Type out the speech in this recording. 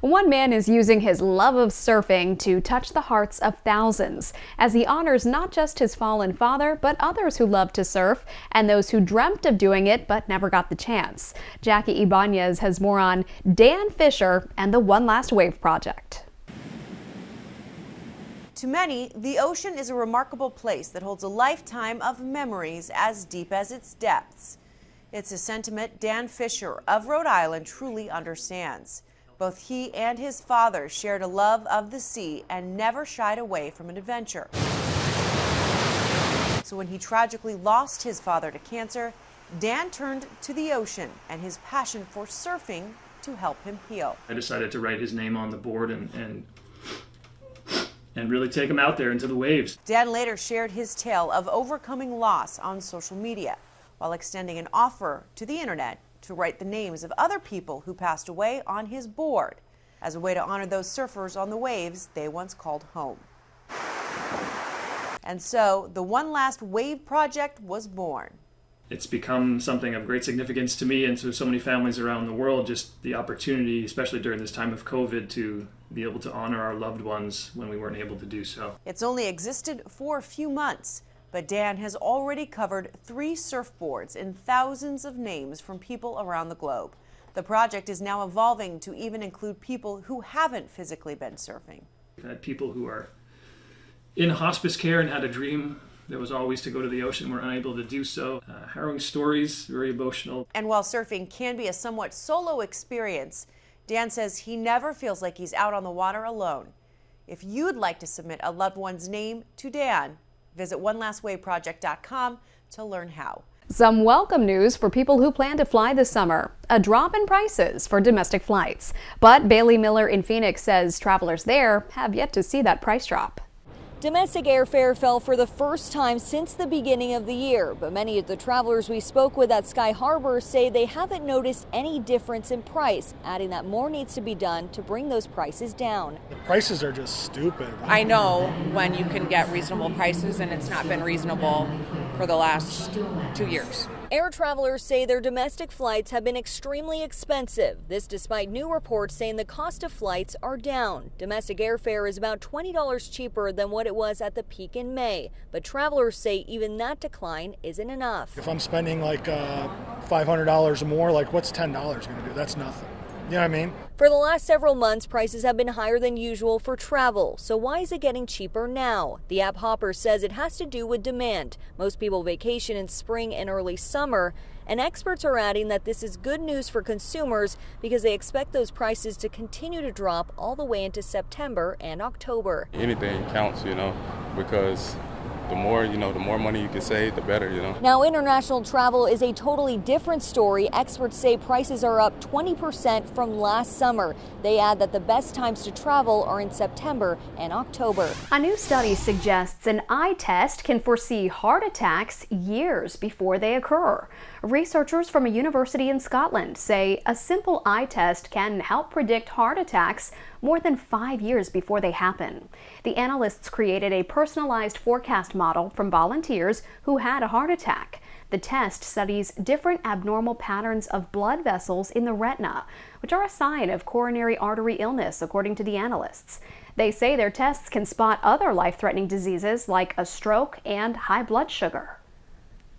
One man is using his love of surfing to touch the hearts of thousands as he honors not just his fallen father, but others who love to surf and those who dreamt of doing it but never got the chance. Jackie Ibanez has more on Dan Fisher and the One Last Wave project. To many, the ocean is a remarkable place that holds a lifetime of memories as deep as its depths. It's a sentiment Dan Fisher of Rhode Island truly understands. Both he and his father shared a love of the sea and never shied away from an adventure. So when he tragically lost his father to cancer, Dan turned to the ocean and his passion for surfing to help him heal. I decided to write his name on the board and really take him out there into the waves. Dan later shared his tale of overcoming loss on social media while extending an offer to the internet to write the names of other people who passed away on his board as a way to honor those surfers on the waves they once called home. And so the One Last Wave project was born. It's become something of great significance to me and to so many families around the world, just the opportunity, especially during this time of COVID, to be able to honor our loved ones when we weren't able to do so. It's only existed for a few months, but Dan has already covered 3 surfboards and thousands of names from people around the globe. The project is now evolving to even include people who haven't physically been surfing. We've had people who are in hospice care and had a dream that was always to go to the ocean, were unable to do so. Harrowing stories, very emotional. And while surfing can be a somewhat solo experience, Dan says he never feels like he's out on the water alone. If you'd like to submit a loved one's name to Dan, visit OneLastWaveProject.com to learn how. Some welcome news for people who plan to fly this summer. A drop in prices for domestic flights. But Bailey Miller in Phoenix says travelers there have yet to see that price drop. Domestic airfare fell for the first time since the beginning of the year, but many of the travelers we spoke with at Sky Harbor say they haven't noticed any difference in price, adding that more needs to be done to bring those prices down. The prices are just stupid. I know when you can get reasonable prices, and it's not been reasonable for the last 2 years. Air travelers say their domestic flights have been extremely expensive. This despite new reports saying the cost of flights are down. Domestic airfare is about $20 cheaper than what it was at the peak in May. But travelers say even that decline isn't enough. If I'm spending like $500 or more, like what's $10 going to do? That's nothing. You know what I mean? For the last several months, prices have been higher than usual for travel. So why is it getting cheaper now? The app Hopper says it has to do with demand. Most people vacation in spring and early summer, and experts are adding that this is good news for consumers because they expect those prices to continue to drop all the way into September and October. Anything counts, because the more money you can save, the better, Now, international travel is a totally different story. Experts say prices are up 20% from last summer. They add that the best times to travel are in September and October. A new study suggests an eye test can foresee heart attacks years before they occur. Researchers from a university in Scotland say a simple eye test can help predict heart attacks more than 5 years before they happen. The analysts created a personalized forecast model from volunteers who had a heart attack. The test studies different abnormal patterns of blood vessels in the retina, which are a sign of coronary artery illness, according to the analysts. They say their tests can spot other life-threatening diseases like a stroke and high blood sugar.